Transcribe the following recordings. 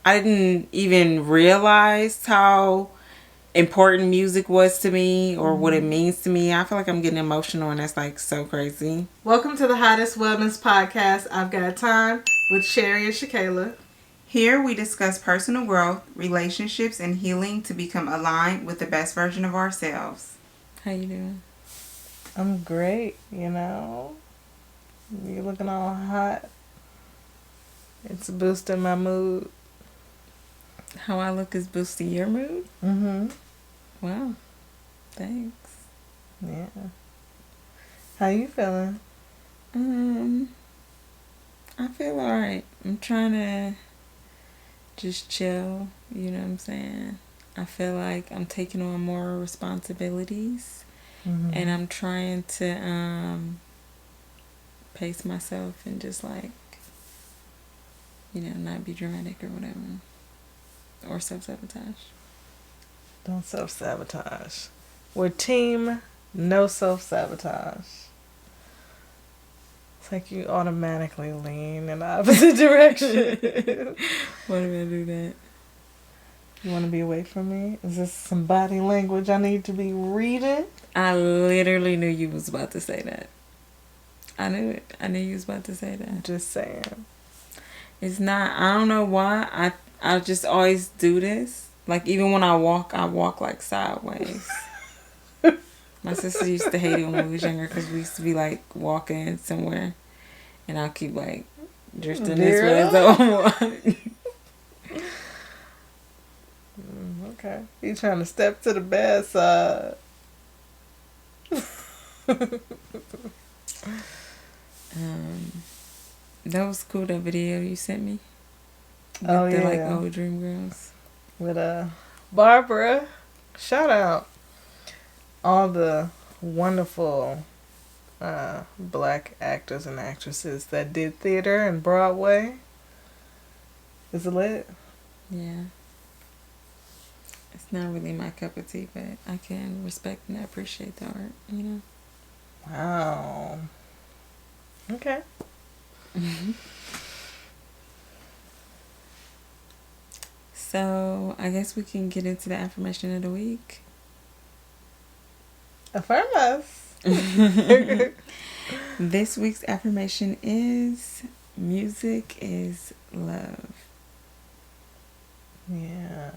I didn't even realize how important music was to me or what it means to me. I feel like I'm getting emotional, and that's like so crazy. Welcome to the Hottest Wellness Podcast. I've got time with Sherry and Shakayla. Here we discuss personal growth, relationships, and healing to become aligned with the best version of ourselves. How you doing? I'm great, you know. You're looking all hot. It's boosting my mood. How I look is boosting your mood? Mm-hmm. Wow. Thanks. Yeah. How you feeling? I feel alright. I'm trying to just chill, you know what I'm saying? I feel like I'm taking on more responsibilities, and I'm trying to pace myself and just like, you know, not be dramatic or whatever, or self-sabotage. Don't self-sabotage. We're team no self-sabotage. It's like you automatically lean in the opposite direction. Why do I do that? You want to be away from me? Is this some body language I need to be reading? I literally knew you was about to say that. I knew it. I knew you was about to say that. Just saying. It's not, I don't know why. I just always do this. Like, even when I walk like sideways. My sister used to hate it when we was younger because we used to be like walking somewhere, and I'll keep like drifting this way. Okay. You trying to step to the bad side. That was cool, that video you sent me. With oh, the, yeah. like, old dream girls. With Barbara. Shout out all the wonderful black actors and actresses that did theater and Broadway. Is it lit? Yeah. It's not really my cup of tea, but I can respect and appreciate the art, you know? Wow. Okay. So, I guess we can get into the affirmation of the week. Affirm us. This week's affirmation is music is love. Yeah.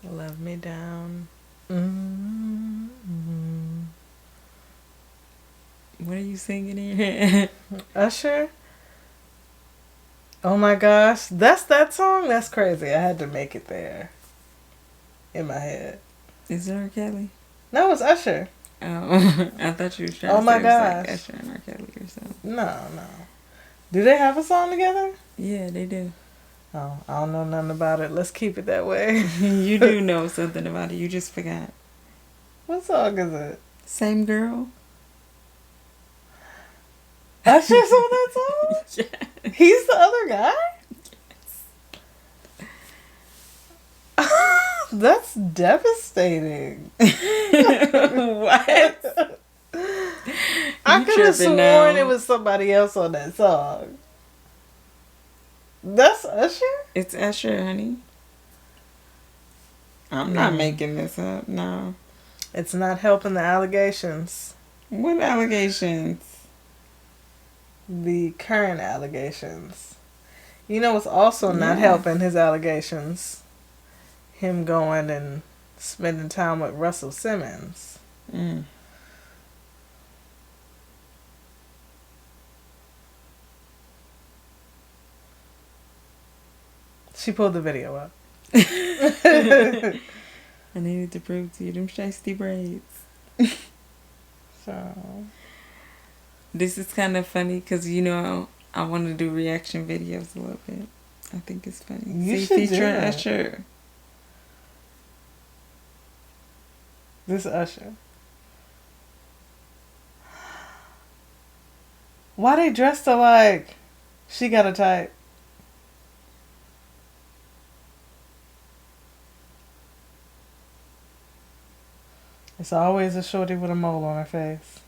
Love me down. Mm-hmm. What are you singing in your head? Usher? Oh my gosh. That's that song? That's crazy. I had to make it there. In my head. Is it R. Kelly? No, it's Usher. Oh, I thought you were trying oh to my say gosh. it was like Usher and R. Kelly or something. No. Do they have a song together? Yeah, they do. Oh, I don't know nothing about it. Let's keep it that way. You do know something about it. You just forgot. What song is it? Same girl? Usher's on that song? Yeah. He's the other guy? Yes. That's devastating. What? I could have sworn it was somebody else on that song. That's Usher? It's Usher, honey. I'm not making this up, no. It's not helping the allegations. What allegations? The current allegations. You know what's also not helping his allegations? Him going and spending time with Russell Simmons. Mm. She pulled the video up. I needed to prove to you them shiesty braids. So this is kind of funny because, you know, I want to do reaction videos a little bit. I think it's funny. You should do it. Usher. This Usher. Why they dressed alike? She got a type. It's always a shorty with a mole on her face.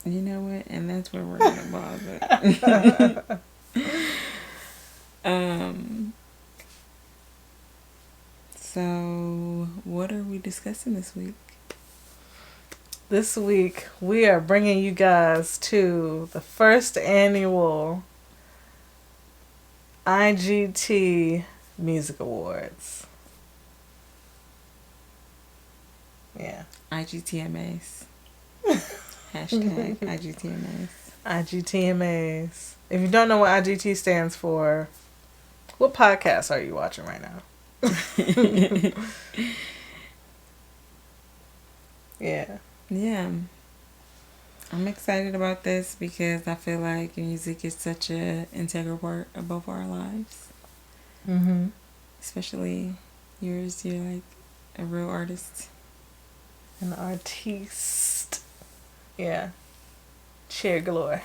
You know what? And that's where we're going to pause it. Um. So, what are we discussing this week? This week, we are bringing you guys to the first annual IGT Music Awards. Yeah. IGTMAS. Hashtag IGTMAS. IGTMAs. If you don't know what IGT stands for, what podcast are you watching right now? Yeah. Yeah. I'm excited about this because I feel like music is such an integral part of both our lives. Mm-hmm. Especially yours. You're like a real artist. An artiste. Yeah. Cheer galore.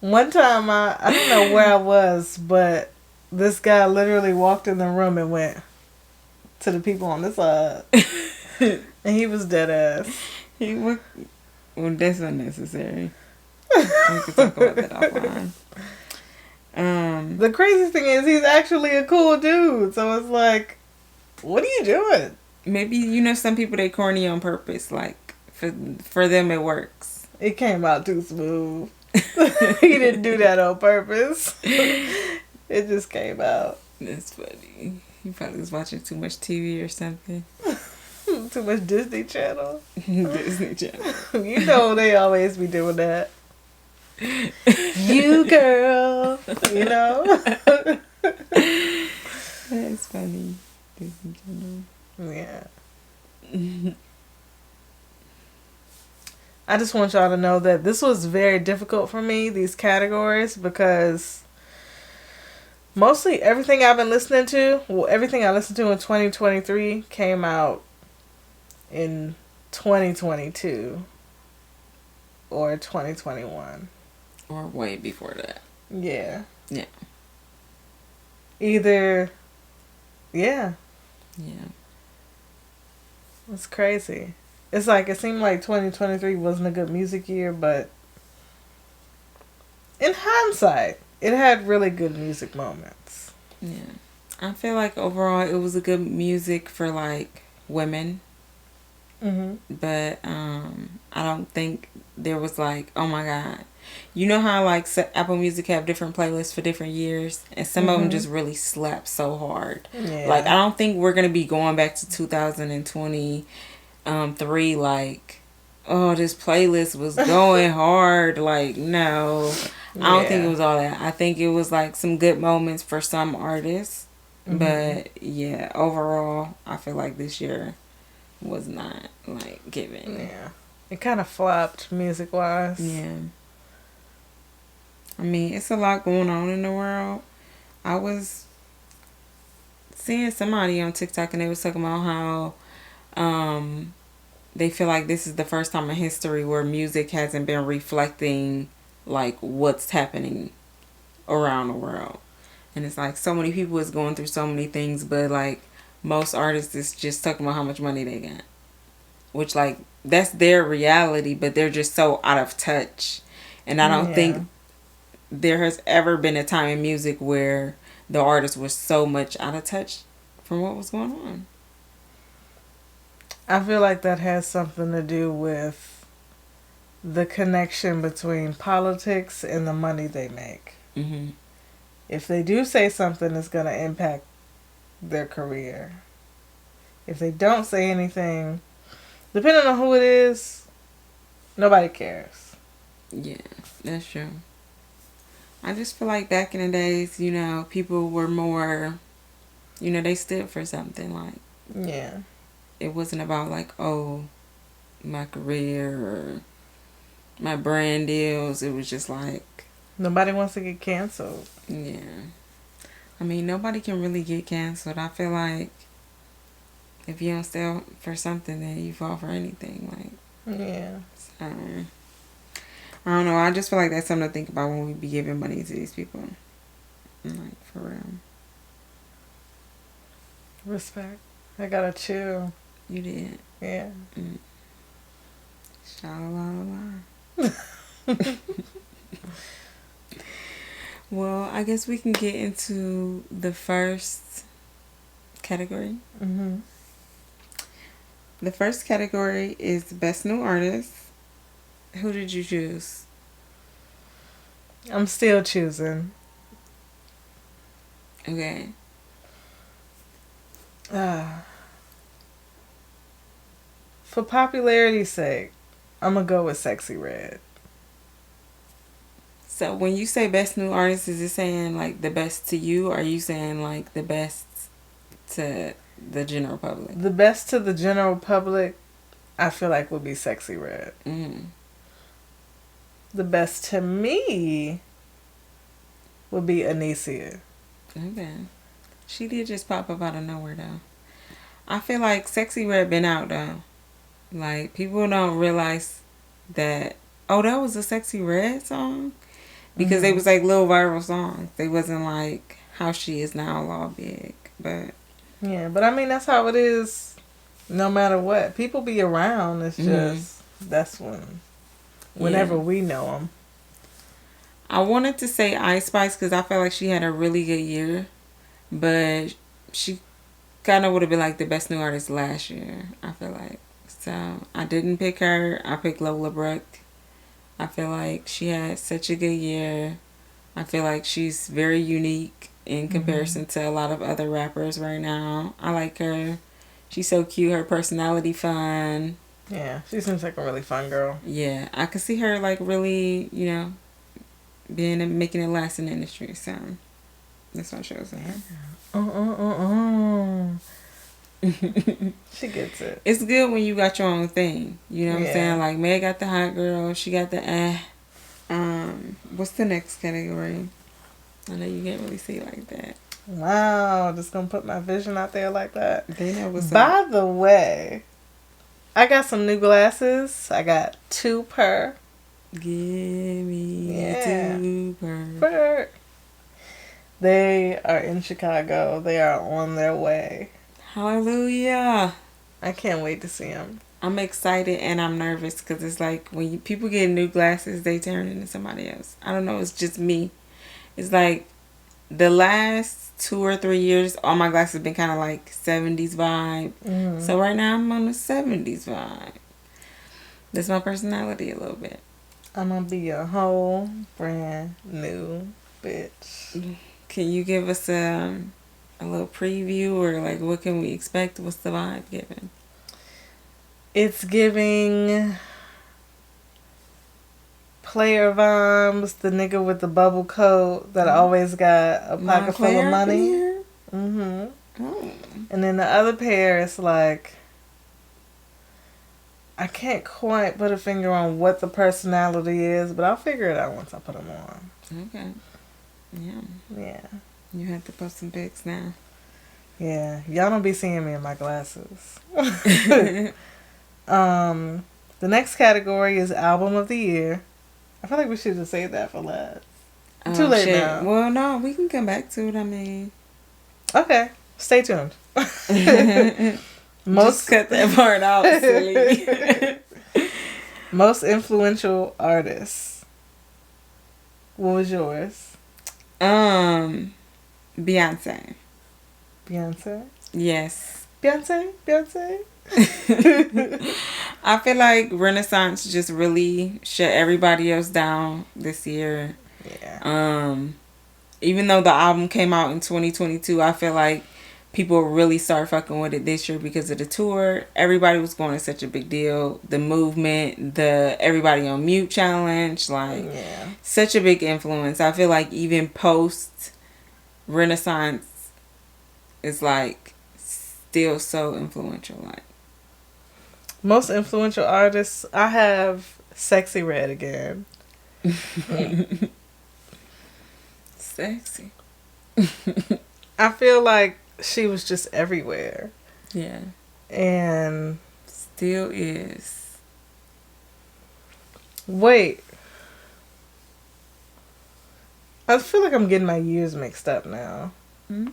One time, I don't know where I was, but this guy literally walked in the room and went to the people on this side. And he was dead ass. Well, that's unnecessary. We can talk about that offline. The crazy thing is, he's actually a cool dude. So it's like, what are you doing? Maybe, some people, they corny on purpose. Like, for them, it works. It came out too smooth. He didn't do that on purpose. It just came out. That's funny. He probably was watching too much TV or something. Too much Disney Channel. Disney Channel. You know they always be doing that. You girl. You know? That's funny. Disney Channel. Yeah. I just want y'all to know that this was very difficult for me, these categories, because mostly everything I've been listening to, everything I listened to in 2023 came out in 2022 or 2021. Or way before that. Yeah. Yeah. Either, yeah. Yeah. It's crazy. It's like, it seemed like 2023 wasn't a good music year, but in hindsight, it had really good music moments. Yeah. I feel like overall it was a good music for like women. Mm-hmm. But I don't think there was like, oh my God. You know how like Apple Music have different playlists for different years, and some of them just really slap so hard. Yeah. Like, I don't think we're gonna be going back to 2023 like, oh, this playlist was going hard. Like, no. I don't think it was all that. I think it was like some good moments for some artists. Mm-hmm. But yeah, overall I feel like this year was not like giving. Yeah. It kind of flopped music wise. Yeah. I mean, it's a lot going on in the world. I was seeing somebody on TikTok and they was talking about how they feel like this is the first time in history where music hasn't been reflecting like what's happening around the world. And it's like so many people is going through so many things, but like most artists is just talking about how much money they got. Which like that's their reality, but they're just so out of touch. And I don't think there has ever been a time in music where the artist was so much out of touch from what was going on. I feel like that has something to do with the connection between politics and the money they make. Mm-hmm. If they do say something that's going to impact their career, if they don't say anything, depending on who it is, nobody cares. Yeah, that's true. I just feel like back in the days, people were more, they stood for something. Like, yeah, it wasn't about like, oh, my career or my brand deals. It was just like, nobody wants to get canceled. Yeah. I mean, nobody can really get canceled. I feel like if you don't stand for something, then you fall for anything. Like, yeah. So, I don't know. I just feel like that's something to think about when we be giving money to these people. Like, for real. Respect. I gotta chill. You did. Yeah. Sha-la-la-la. Well, I guess we can get into the first category. Mm-hmm. The first category is Best New Artist. Who did you choose? I'm still choosing. Okay. For popularity's sake, I'm gonna go with Sexy Red. So when you say Best New Artist, is it saying like the best to you, or are you saying like the best to the general public? The best to the general public, I feel like, would be Sexy Red. Mm. The best to me would be Anicia. Okay. She did just pop up out of nowhere though. I feel like Sexy Red been out though. Like people don't realize that, oh, that was a Sexy Red song, because they was like little viral songs. They wasn't like how she is now, all big. But yeah, but I mean that's how it is. No matter what, people be around. It's just that's whenever we know them. I wanted to say Ice Spice because I felt like she had a really good year, but she kind of would have been like the best new artist last year, I feel like. So I didn't pick her. I picked Lola Brooke. I feel like she had such a good year. I feel like she's very unique in comparison to a lot of other rappers right now. I like her. She's so cute. Her personality fun. Yeah, she seems like a really fun girl. Yeah, I could see her like really, making it last in the industry. So that's why I chose her. She gets it. It's good when you got your own thing. You know what I'm saying? Like Meg got the hot girl. She got the what's the next category? I know you can't really see like that. Wow, just gonna put my vision out there like that. They know what's By up. the way, I got some new glasses. I got 2 per. Give me 2 per. They are in Chicago. They are on their way. Hallelujah. I can't wait to see them. I'm excited and I'm nervous because it's like when people get new glasses, they turn into somebody else. I don't know. It's just me. It's like the last 2 or 3 years, all my glasses have been kind of like 70s vibe. Mm-hmm. So right now I'm on the 70s vibe. That's my personality a little bit. I'm going to be a whole brand new bitch. Can you give us a little preview, or like what can we expect? What's the vibe giving? It's giving player vibes, the nigga with the bubble coat that always got a pocket full of money. Mm-hmm. Oh. And then the other pair is like, I can't quite put a finger on what the personality is, but I'll figure it out once I put them on. Okay. Yeah. Yeah. You have to post some pics now. Yeah. Y'all don't be seeing me in my glasses. The next category is Album of the Year. I feel like we should have saved that for last. Too late now. Well, no, we can come back to it. I mean, okay, stay tuned. Just cut that part out, silly. Most influential artists. What was yours? Beyonce. Beyonce? Yes. Beyonce? I feel like Renaissance just really shut everybody else down this year. Yeah. Even though the album came out in 2022, I feel like people really started fucking with it this year because of the tour. Everybody was going to such a big deal. The movement, the everybody on mute challenge, like such a big influence. I feel like even post Renaissance is like still so influential. Like most influential artists, I have Sexy Red again. Sexy. I feel like she was just everywhere. Yeah. And still is. Wait. I feel like I'm getting my years mixed up now. Mm-hmm.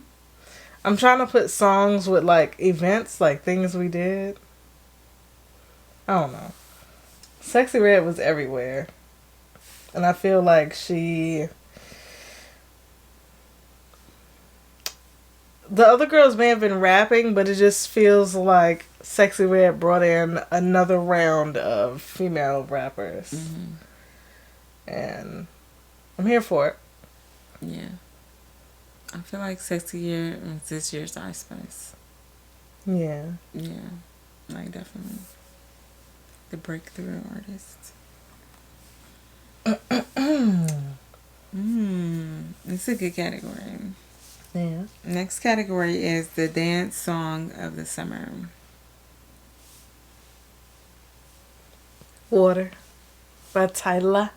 I'm trying to put songs with like events, like things we did. I don't know. Sexy Red was everywhere. And I feel like she the other girls may have been rapping, but it just feels like Sexy Red brought in another round of female rappers. Mm-hmm. And I'm here for it. Yeah. I feel like Sexy Year is this year's Ice Spice. Yeah. Yeah. Like, definitely. The breakthrough artist. It's a good category. Yeah. Next category is the dance song of the summer. Water by Tyla.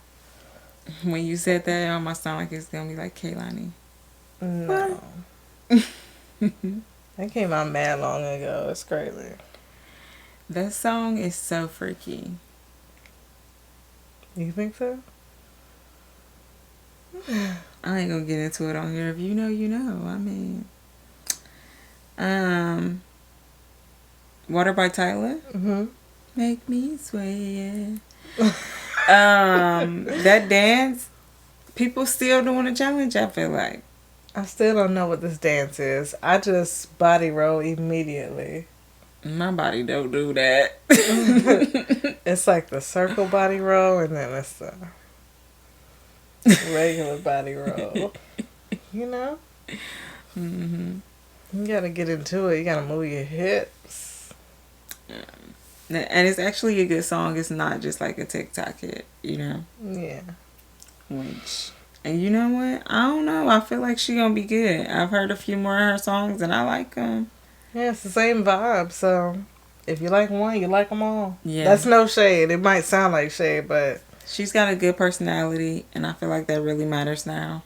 When you said that, it almost sounded like it's gonna be like Kaylani. No. That came out mad long ago. It's crazy. That song is so freaky. You think so? I ain't gonna get into it on here. If you know, you know. I mean, Water by Tyler. Mm-hmm. Make me sway. That dance, people still doing a challenge. I feel like. I still don't know what this dance is. I just body roll immediately. My body don't do that. It's like the circle body roll, and then it's the regular body roll. You know? Mm-hmm. You gotta get into it. You gotta move your hips. And it's actually a good song. It's not just like a TikTok hit, you know? Yeah. And you know what? I don't know. I feel like she gonna be good. I've heard a few more of her songs, and I like them. Yeah, it's the same vibe. So if you like one, you like them all. Yeah. That's no shade. It might sound like shade, but She's got a good personality, and I feel like that really matters now.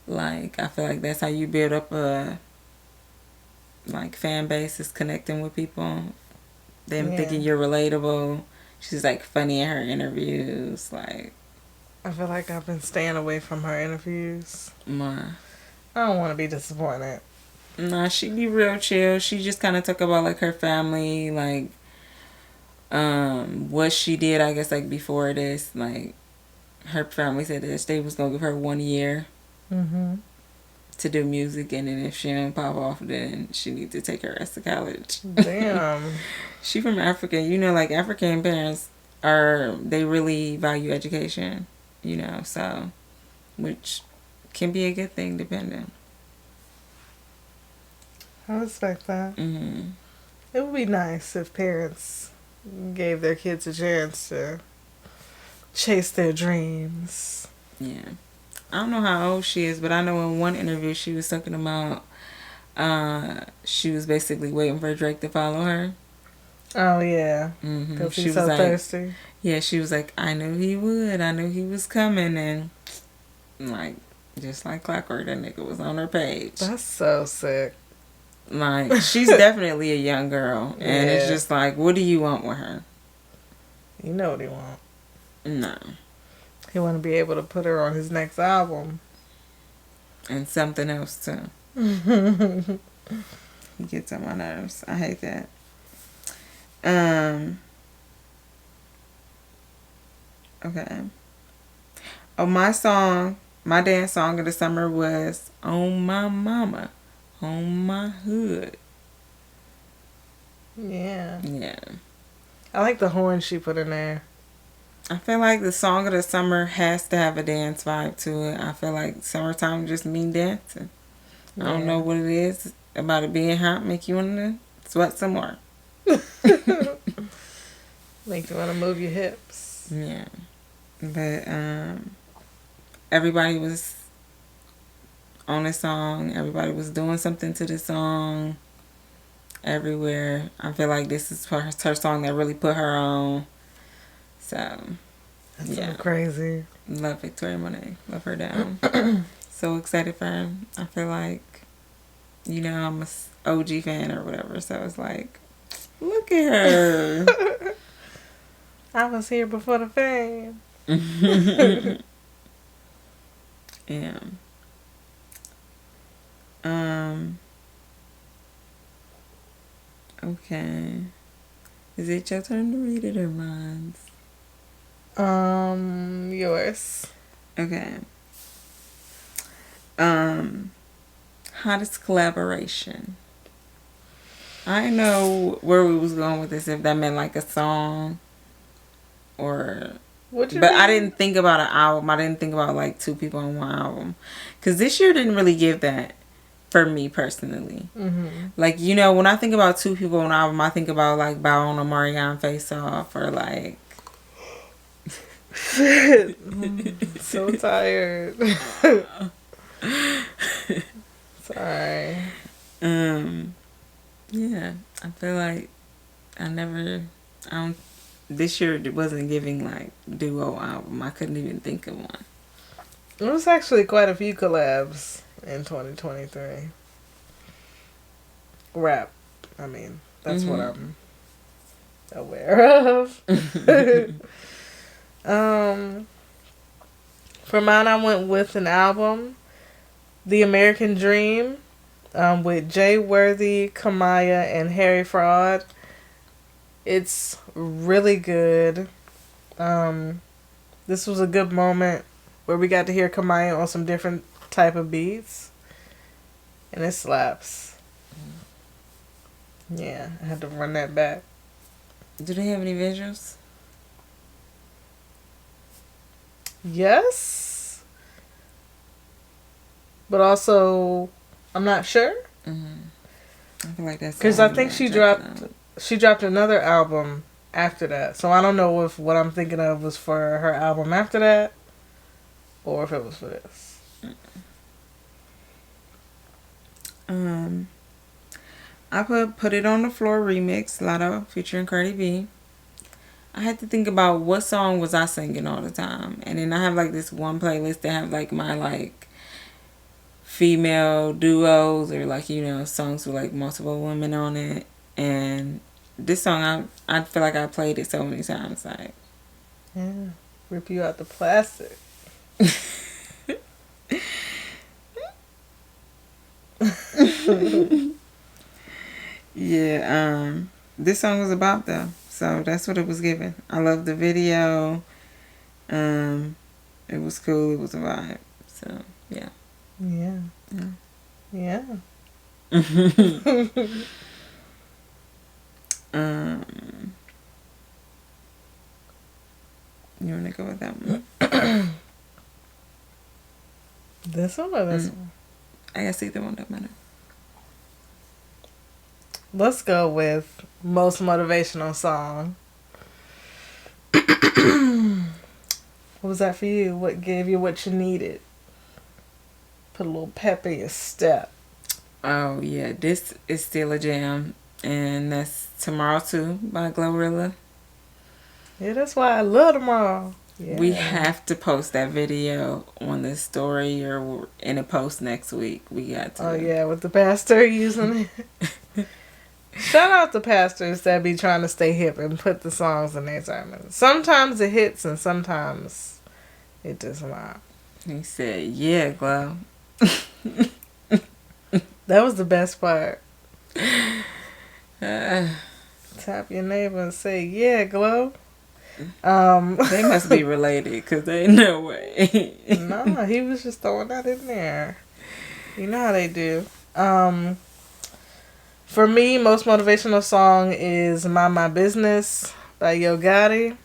Like, I feel like that's how you build up a, like, fan base, is connecting with people. Them thinking you're relatable. She's, like, funny in her interviews. Like, I feel like I've been staying away from her interviews. I don't want to be disappointed. Nah, she be real chill. She just kind of talk about, like, her family, like, what she did, I guess, like, before this. Like, her family said that they was gonna give her 1 year to do music, and then if she didn't pop off, then she need to take her ass to college. Damn. She from Africa. You know, like, African parents they really value education, you know, so, which can be a good thing, depending. I respect that. Mm-hmm. It would be nice if parents gave their kids a chance to chase their dreams. Yeah. I don't know how old she is, but I know in one interview she was talking about she was basically waiting for Drake to follow her. Oh, yeah. Mm-hmm. She was so thirsty. Yeah, she was like, I knew he would. I knew he was coming. And, like, just like clockwork, that nigga was on her page. That's so sick. Like, she's definitely a young girl. And it's just like, what do you want with her? You know what he want. No. He want to be able to put her on his next album. And something else, too. He gets on my nerves. I hate that. Okay. Oh, my dance song of the summer was On My Mama, On My Hood. Yeah. Yeah. I like the horn she put in there. I feel like the song of the summer has to have a dance vibe to it. I feel like summertime just mean dancing. I don't know what it is about it being hot, make you want to sweat some more. Make you want to move your hips. Yeah. But everybody was on the song. Everybody was doing something to the song everywhere. I feel like this is her song that really put her on. So, that's so crazy. Love Victoria Monet. Love her down. So excited for her. I feel like, you know, I'm a OG fan or whatever. So it's like, look at her. I was here before the fame. Yeah. Okay. Is it your turn to read it or mine? Yours. Okay. hottest collaboration? I didn't know where we was going with this. If that meant like a song, or What you but mean? I didn't think about an album. I didn't think about like two people on one album, because this year didn't really give that for me personally. Mm-hmm. Like, you know, when I think about two people on an album, I think about like Bow on Omarion Face Off, or like. So tired. Sorry. Yeah, I feel like I don't. This year it wasn't giving like duo album. I couldn't even think of one. There was actually quite a few collabs in 2023. Rap. I mean, that's what I'm aware of. For mine, I went with an album, The American Dream, with Jay Worthy, Kamaya, and Harry Fraud. It's really good. This was a good moment where we got to hear Kamaya on some different type of beats, and it slaps. Yeah, I had to run that back. Do they have any visuals? Yes, but also I'm not sure. I feel like that's because I think she dropped another album after that. So I don't know if what I'm thinking of was for her album after that, or if it was for this. I put It on the Floor remix, Lotto featuring Cardi B. I had to think about what song was I singing all the time, and then I have like this one playlist that have like my like female duos, or like, you know, songs with like multiple women on it. And this song, I feel like I played it so many times. Like, yeah, rip you out the plastic. Yeah, this song was about though, so that's what it was given. I love the video. It was cool. It was a vibe. So yeah. Yeah. Yeah. You want to go with that one? This one or this one? I guess either one don't matter. Let's go with most motivational song. What was that for you? What gave you what you needed? Put a little pep in your step. Oh yeah, this is still a jam, and that's Tomorrow Too by Glorilla. Yeah, that's why I love Tomorrow. Yeah. We have to post that video on the story or in a post next week. We got to. Oh yeah, with the pastor using it. Shout out to pastors that be trying to stay hip and put the songs in their sermons. Sometimes it hits and sometimes it does not. He said, "Yeah, Glow." That was the best part. Tap your neighbor and say, "Yeah, Glow." They must be related, because they ain't no way. No, he was just throwing that in there. You know how they do. For me, most motivational song is Mind My Business by Yo Gotti.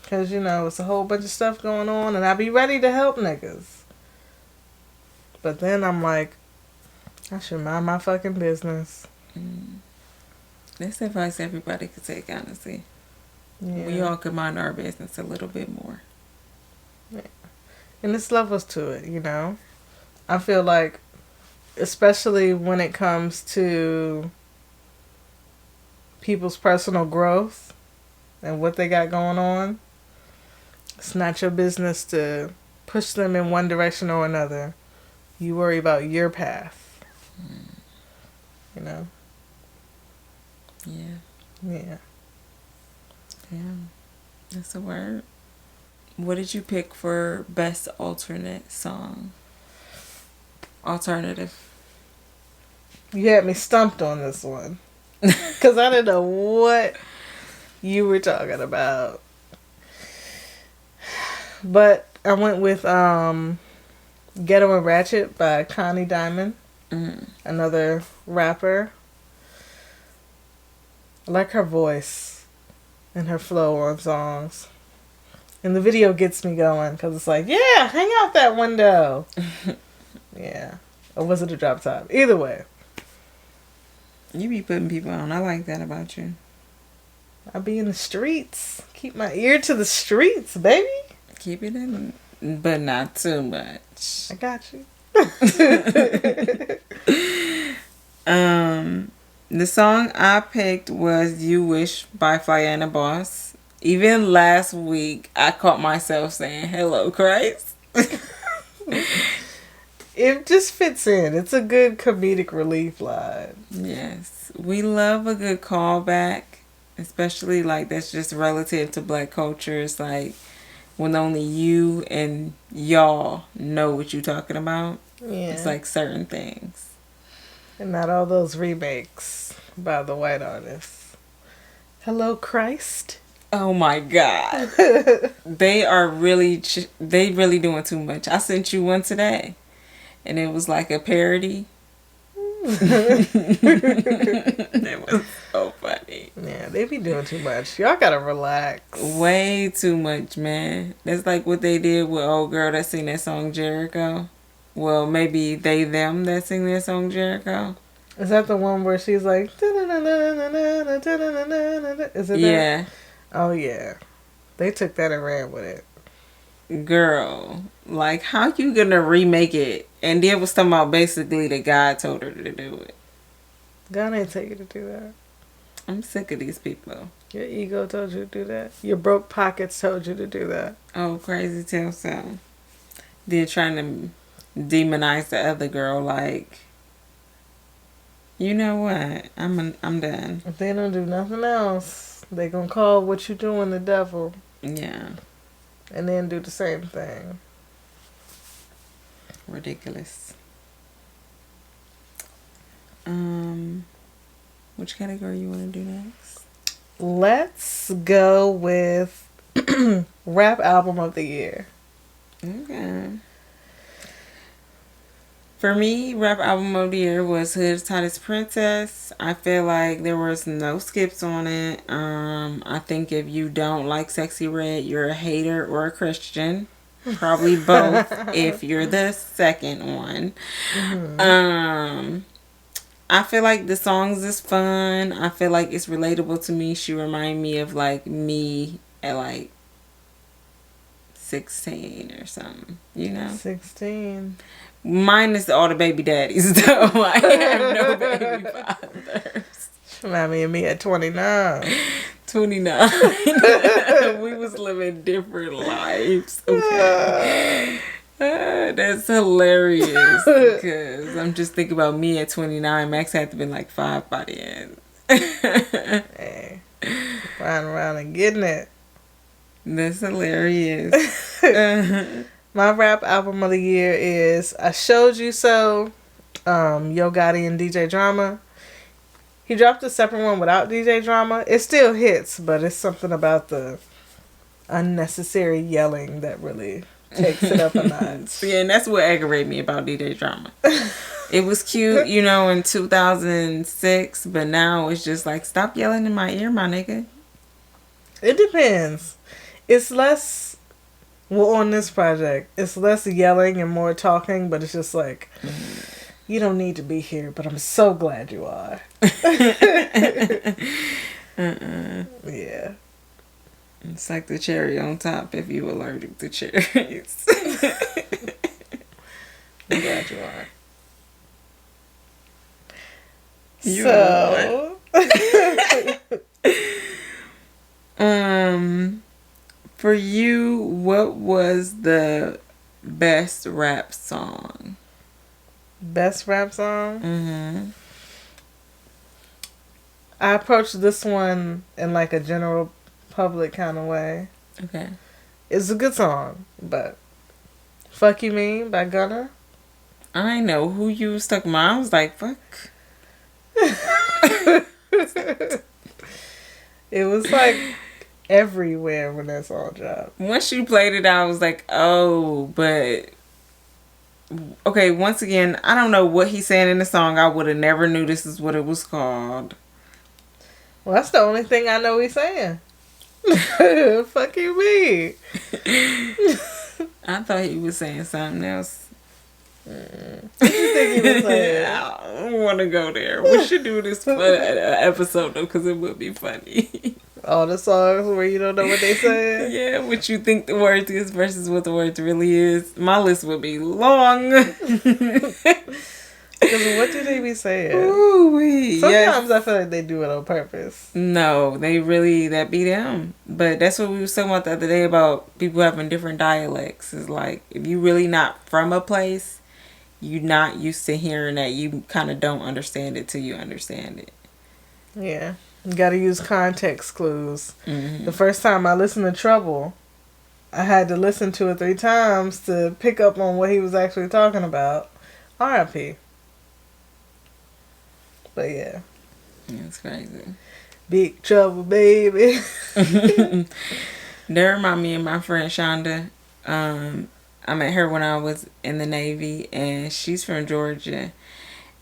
Because, you know, it's a whole bunch of stuff going on and I be ready to help niggas. But then I'm like, I should mind my fucking business. That's advice everybody could take, honestly. Yeah. We all could mind our business a little bit more. Yeah. And there's levels to it, you know. I feel like, especially when it comes to people's personal growth and what they got going on, it's not your business to push them in one direction or another. You worry about your path. You know? Yeah. Yeah. Yeah. That's a word. What did you pick for best alternate song? Alternative. You had me stumped on this one. Because I didn't know what you were talking about. But I went with Ghetto and Ratchet by Connie Diamond. Another rapper. I like her voice and her flow on songs. And the video gets me going because it's like, yeah, hang out that window. Yeah. Or was it a drop top? Either way. You be putting people on. I like that about you. I be in the streets. Keep my ear to the streets, baby. Keep it in, but not too much. I got you. The song I picked was "You Wish" by Flyana Boss. Even last week, I caught myself saying "Hello, Christ." It just fits in. It's a good comedic relief line. Yes, we love a good callback, especially like that's just relative to Black culture. It's like when only you and y'all know what you're talking about. Yeah. It's like certain things. And not all those remakes by the white artists. Hello, Christ. Oh my God. They are really, they really doing too much. I sent you one today. And it was like a parody. It was so funny. Yeah, they be doing too much. Y'all gotta relax. Way too much, man. That's like what they did with old girl that sing that song Jericho. Well, maybe they, them that sing that song Jericho. Is that the one where she's like... Is it Yeah. that? Oh, yeah. They took that and ran with it. Girl, like, how you gonna remake it? And then was talking about basically that God told her to do it. God ain't tell you to do that. I'm sick of these people. Your ego told you to do that. Your broke pockets told you to do that. Oh, crazy tale so. They're trying to demonize the other girl, like, you know what? I'm done. If they don't do nothing else, they gonna call what you doing the devil. Yeah. And then do the same thing. Ridiculous. Which category you want to do next? Let's go with rap album of the year. Okay. For me, rap album of the year was Hood's Hottest Princess. I feel like there was no skips on it. I think if you don't like Sexy Red, you're a hater or a Christian. Probably both if you're the second one. Mm-hmm. I feel like the songs is fun. I feel like it's relatable to me. She remind me of like me at like 16 or something, you know? 16. Minus all the baby daddies, though. I have no baby fathers. Remind me of me at 29. 29. We was living different lives. Okay. That's hilarious. Because I'm just thinking about me at 29. Max had to have been like 5 by the end. Hey. Riding around and getting it. That's hilarious. My rap album of the year is I Showed You So, Yo Gotti and DJ Drama. He dropped a separate one without DJ Drama. It still hits, but it's something about the unnecessary yelling that really takes it up a notch. Yeah, and that's what aggravated me about DJ Drama. It was cute, you know, in 2006, but now it's just like, stop yelling in my ear, my nigga. It depends. It's less... Well, on this project, it's less yelling and more talking, but it's just like, you don't need to be here, but I'm so glad you are. Yeah. It's like the cherry on top if you allergic to cherries. I'm glad you are. For you, what was the best rap song? Best rap song? Mm-hmm. I approached this one in like a general public kind of way. Okay. It's a good song, but Fuck You Mean by Gunna. I know who you was talking about. I was like, fuck. It was like everywhere when that song dropped. Once you played it, I was like, oh, but Okay, once again, I don't know what he's saying in the song. I would have never knew this is what it was called. Well, that's the only thing I know he's saying. Fuck you, me. I thought he was saying something else. What do you think he was saying? I don't want to go there. We should do this for an episode though, because it would be funny. All the songs where you don't know what they say. Yeah, what you think the words is versus what the words really is. My list would be long. Because what do they be saying? Ooh-wee. Sometimes I feel like they do it on purpose. No, that be them. But that's what we were talking about the other day about people having different dialects. It's like, if you really not from a place, you're not used to hearing that. You kind of don't understand it till you understand it. Yeah. You gotta use context clues. Mm-hmm. The first time I listened to Trouble, I had to listen 2 or 3 times to pick up on what he was actually talking about. R.I.P. But yeah. That's crazy. Big trouble, baby. That remind me of my friend Shonda. I met her when I was in the Navy, and she's from Georgia.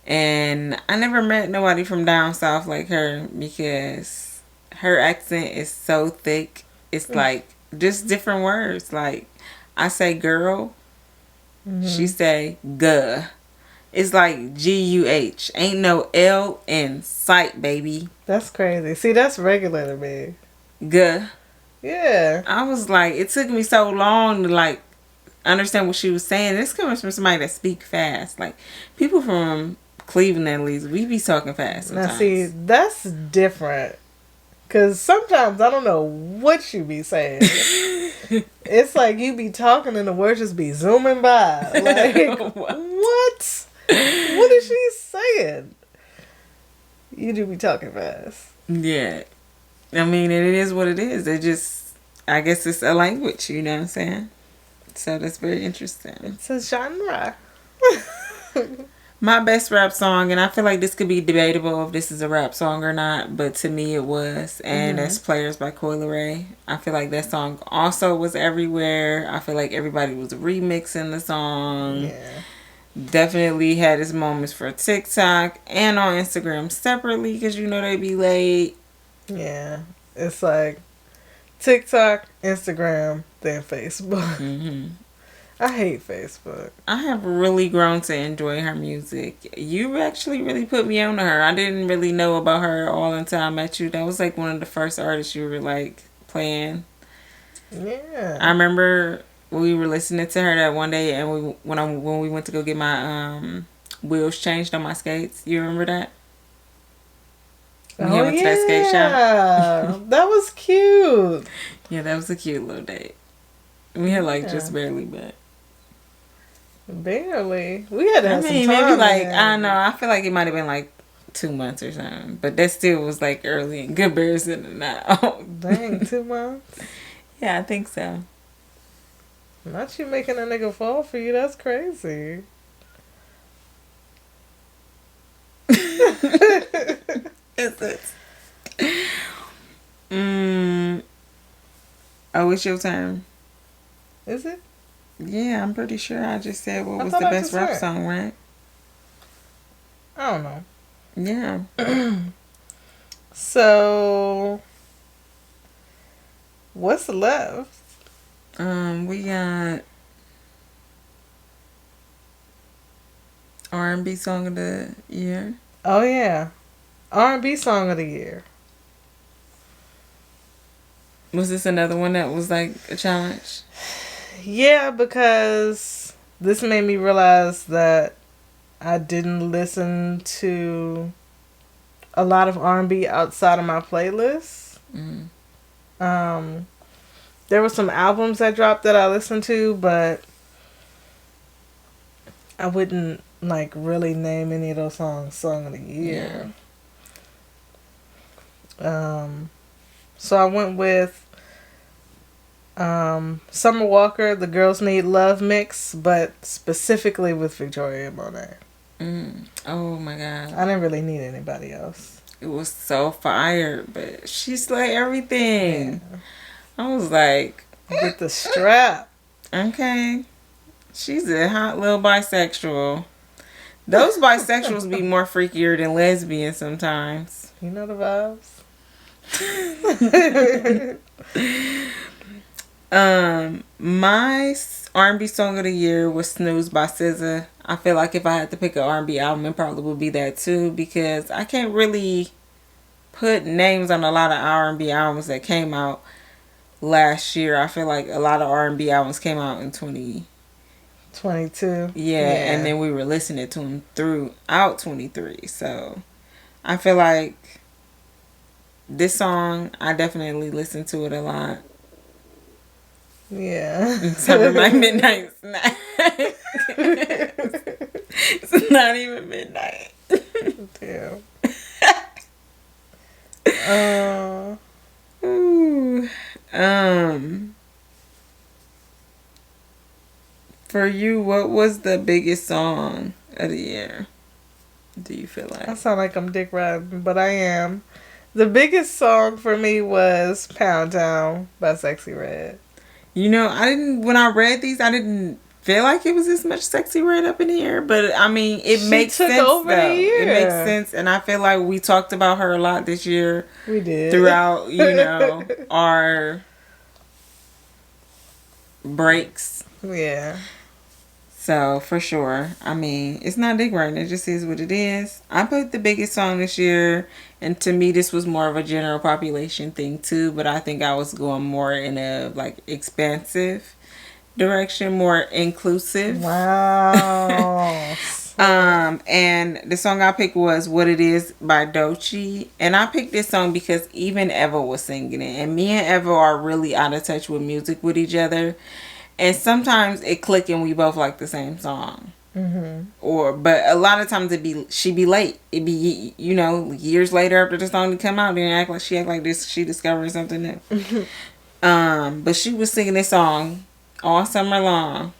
And I never met nobody from down south like her, because her accent is so thick. It's like just different words. Like, I say girl, she say guh. It's like G-U-H. Ain't no L in sight, baby. That's crazy. See, that's regular to me. Guh. Yeah. I was like, it took me so long to like understand what she was saying. This comes from somebody that speak fast. Like, people from Cleveland, at least, we be talking fast sometimes. Now, see, that's different. Because sometimes I don't know what you be saying. It's like you be talking and the words just be zooming by. Like, what? What is she saying? You do be talking fast. Yeah. I mean, it is what it is. It just, I guess it's a language, you know what I'm saying? So that's very interesting. It's a genre. My best rap song, and I feel like this could be debatable if this is a rap song or not, but to me it was, and that's Players by Coi Leray. I feel like that song also was everywhere. I feel like everybody was remixing the song. Yeah. Definitely had its moments for TikTok and on Instagram separately, because you know they be late. Yeah. It's like TikTok, Instagram, then Facebook. Mm-hmm. I hate Facebook. I have really grown to enjoy her music. You actually really put me on to her. I didn't really know about her all until I met you. That was like one of the first artists you were like playing. Yeah. I remember we were listening to her that one day, and when we went to go get my wheels changed on my skates. You remember that? When we went to that skate shop. That was cute. Yeah, that was a cute little date. We had like just barely met. Barely. We had to have some time. Maybe like, I don't know. I feel like it might have been like 2 months or something. But that still was like early in comparison to now. Dang, 2 months? Yeah, I think so. Not you making a nigga fall for you. That's crazy. Is it? Oh, it's your turn. Is it? Yeah, I'm pretty sure I just said what was the best rap song, right? I don't know. Yeah. So, what's left? We got R&B song of the year. Oh yeah, R&B song of the year. Was this another one that was like a challenge? Yeah, because this made me realize that I didn't listen to a lot of R&B outside of my playlist. There were some albums that dropped that I listened to, but I wouldn't like really name any of those songs song of the year. Yeah. So I went with Summer Walker, The Girls Need Love mix, but specifically with Victoria Monet. Oh my god. I didn't really need anybody else. It was so fire, but she slayed everything. Yeah. I was like, get the strap. Okay. She's a hot little bisexual. Those bisexuals be more freakier than lesbians sometimes. You know the vibes. My R&B song of the year was "Snooze" by SZA. I feel like if I had to pick an R&B album, it probably would be that too, because I can't really put names on a lot of R&B albums that came out last year. I feel like a lot of R&B albums came out in 22. Yeah, and then we were listening to them throughout 23. So I feel like this song, I definitely listen to it a lot. Yeah. It's having my midnight snack. It's not even midnight. Damn. Ooh. For you, what was the biggest song of the year? Do you feel like? I sound like I'm dick riding, but I am. The biggest song for me was "Pound Town" by Sexy Red. You know, when I read these, I didn't feel like it was as much Sexy Red up in here, but I mean, it makes sense though. It makes sense, and I feel like we talked about her a lot this year. We did. Throughout, our breaks. Yeah. So, for sure. I mean, it's not dick riding. It just is what it is. I put the biggest song this year, and to me, this was more of a general population thing, too. But I think I was going more in a, expansive direction, more inclusive. Wow. And the song I picked was "What It Is" by Doechii. And I picked this song because even Eva was singing it. And me and Eva are really out of touch with music with each other. And sometimes it click and we both like the same song. Mm-hmm. But a lot of times she'd be late. It'd be, years later after the song to come out. Then she act like this. She discovered something new. But she was singing this song all summer long.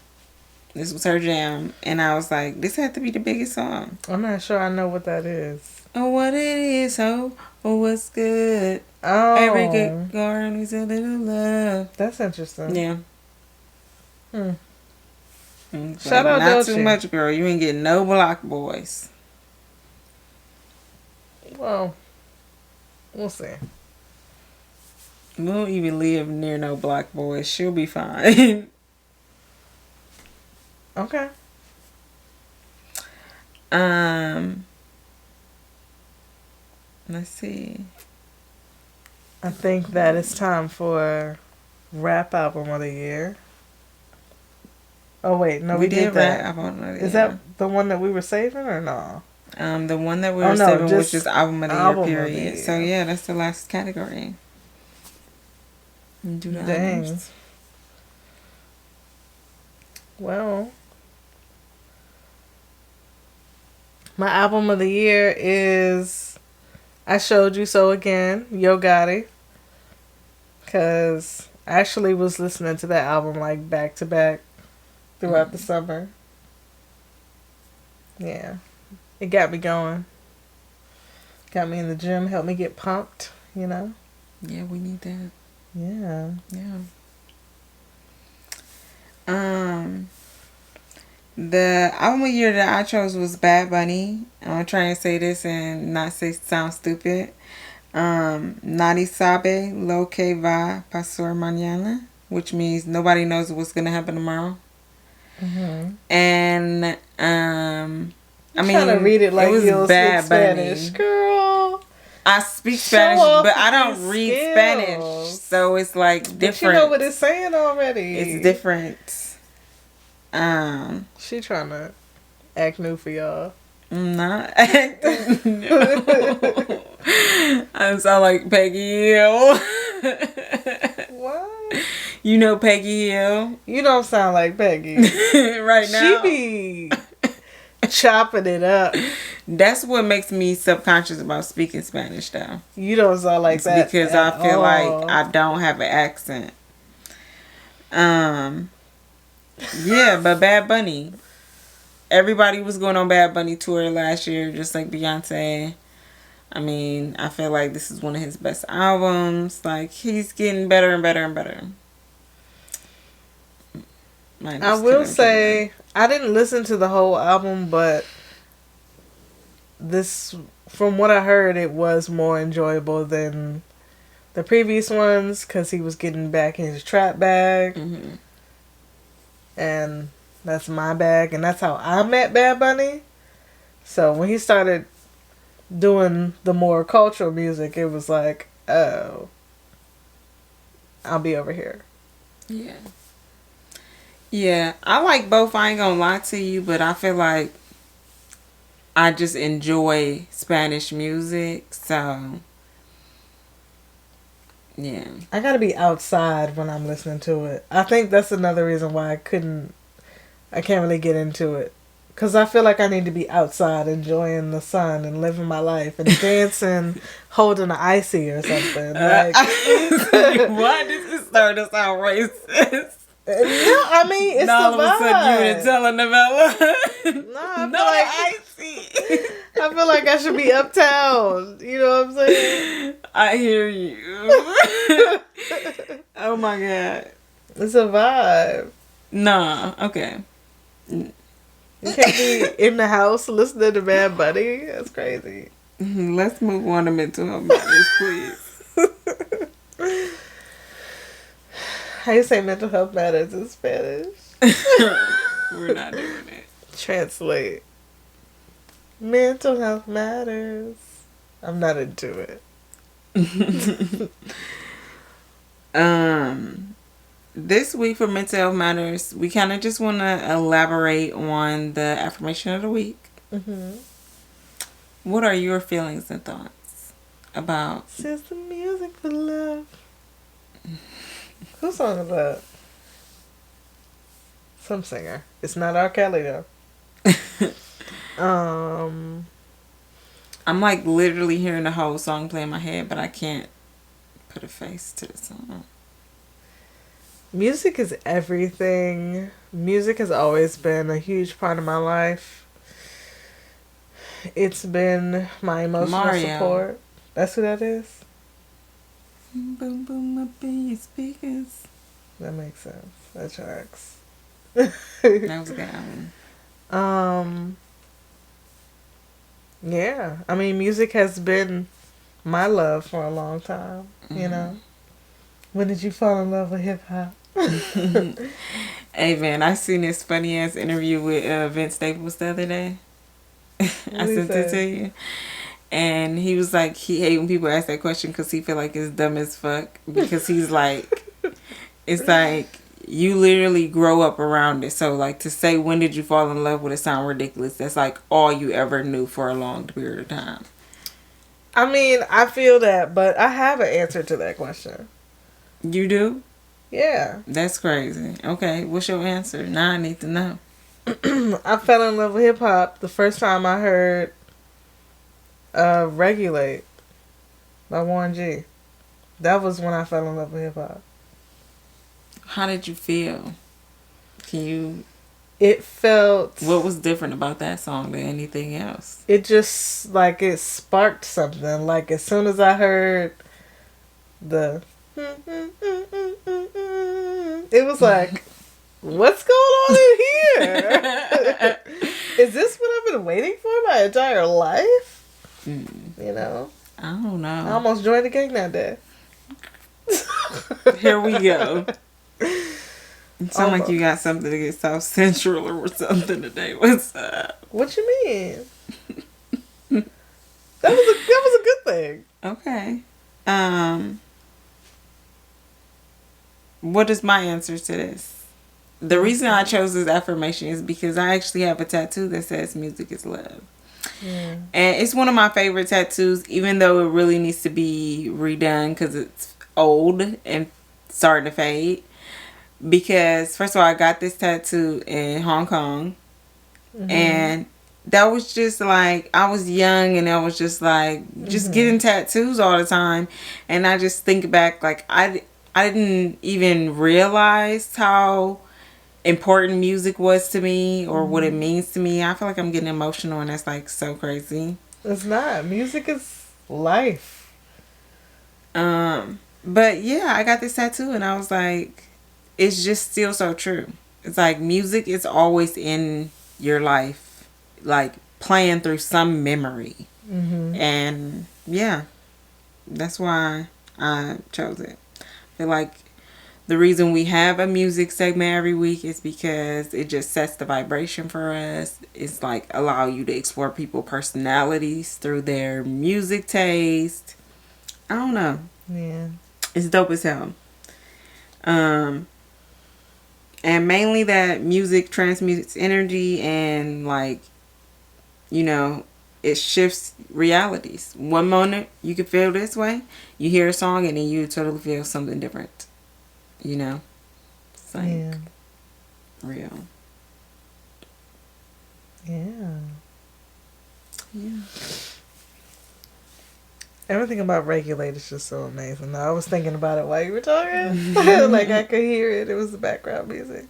This was her jam. And I was like, this had to be the biggest song. I'm not sure I know what that is. Oh, what it is, oh what's good. Oh. Every good girl needs a little love. That's interesting. Yeah. Shout out not Doechii. Too much, girl. You ain't getting no Block Boys. Well, we'll see. We won't even live near no Block Boys. She'll be fine. Okay. Let's see. I think that it's time for rap album of the year. Oh wait, no, we did that. Album of the Is year. that the one that we were saving or no? The one that we were saving was just album of the year, period. So yeah, that's the last category. Do the Dang. honors. Well, my album of the year is "I Showed You So Again," Yo Gotti. Because I actually was listening to that album back to back throughout the summer. Yeah. It got me going. Got me in the gym, helped me get pumped, Yeah, we need that. Yeah. Yeah. The album of the year that I chose was Bad Bunny. I'm gonna try and say this and not sound stupid. Nadie sabe lo que va pasar mañana, which means nobody knows what's gonna happen tomorrow. Mm-hmm. And trying to read it like it was you'll Bad speak Spanish, Bunny. Girl. I speak Spanish, but I don't read Spanish, so it's different. But you know what it's saying already. It's different. She trying to act new for y'all. I'm not acting new. I sound like Peggy Hill. What? You know Peggy Hill? You don't sound like Peggy. Right now. She be chopping it up. That's what makes me subconscious about speaking Spanish, though. You don't sound like that. Because I feel like I don't have an accent. Yeah, but Bad Bunny. Everybody was going on Bad Bunny tour last year, just like Beyonce. I mean, I feel like this is one of his best albums. He's getting better and better and better. I will say, I didn't listen to the whole album, but this, from what I heard, it was more enjoyable than the previous ones because he was getting back in his trap bag. Mm-hmm. And that's my bag, and that's how I met Bad Bunny. So when he started doing the more cultural music, it was like, oh, I'll be over here. Yeah. Yeah, I like both. I ain't gonna lie to you, but I feel like I just enjoy Spanish music, so yeah. I gotta be outside when I'm listening to it. I think that's another reason why I can't really get into it. Because I feel like I need to be outside enjoying the sun and living my life and dancing, holding an icy or something. Like, why did this start to sound racist? No, I mean, it's all the vibe. All of a sudden you in a telenovela. No, I feel like I should be uptown. You know what I'm saying? I hear you. Oh my God. It's a vibe. Nah, okay. You can't be in the house listening to Bad Bunny. That's crazy. Let's move on to mental health matters, please. How you say mental health matters in Spanish? We're not doing it. Translate. Mental health matters. I'm not into it. This week for Mental Health Matters, we kind of just want to elaborate on the affirmation of the week. Mm-hmm. What are your feelings and thoughts about? Since the music for love. Whose song is that? Some singer. It's not R. Kelly though. I'm like literally hearing the whole song play in my head, but I can't put a face to the song. Music is everything. Music has always been a huge part of my life. It's been my emotional support. That's who that is? Boom, boom, up in your speakers. That makes sense. That tracks. That was a good album. Yeah. I mean, music has been my love for a long time, you know? When did you fall in love with hip-hop? Hey, man, I seen this funny-ass interview with Vince Staples the other day. I sent it to you. And he was like, he hate when people ask that question because he feel like it's dumb as fuck. Because he's like, it's like, you literally grow up around it. So, like, to say, when did you fall in love with it sound ridiculous. That's, like, all you ever knew for a long period of time. I mean, I feel that, but I have an answer to that question. You do? Yeah. That's crazy. Okay, what's your answer? Now I need to know. I fell in love with hip-hop the first time I heard Regulate by Warren G. That was when I fell in love with hip-hop. How did you feel? It felt... What was different about that song than anything else? It just, like, it sparked something. Like, as soon as I heard the... It was like, what's going on in here? Is this what I've been waiting for my entire life? You know? I don't know. I almost joined the gang that day. Here we go. It sounds like you got something to get South Central or something today. What's up? What you mean? That was a good thing. Okay. What is my answer to this? The reason I chose this affirmation is because I actually have a tattoo that says music is love. Yeah. And it's one of my favorite tattoos, even though it really needs to be redone because it's old and starting to fade. Because, first of all, I got this tattoo in Hong Kong. Mm-hmm. And that was just like, I was young and I was just like, just getting tattoos all the time. And I just think back, like, I didn't even realize how important music was to me or what it means to me. I feel like I'm getting emotional and that's like so crazy. It's not. Music is life. But yeah, I got this tattoo and I was like, it's just still so true. It's like music is always in your life, like playing through some memory. And yeah, that's why I chose it. I feel like the reason we have a music segment every week is because it just sets the vibration for us. It's like allow you to explore people's personalities through their music taste. I don't know. Yeah. It's dope as hell. And mainly that music transmutes energy and like, you know, it shifts realities. One moment you can feel this way, you hear a song and then you totally feel something different. You know? It's like real. Yeah. Yeah. Everything about Regulate is just so amazing. I was thinking about it while you were talking. Like I could hear it. It was the background music.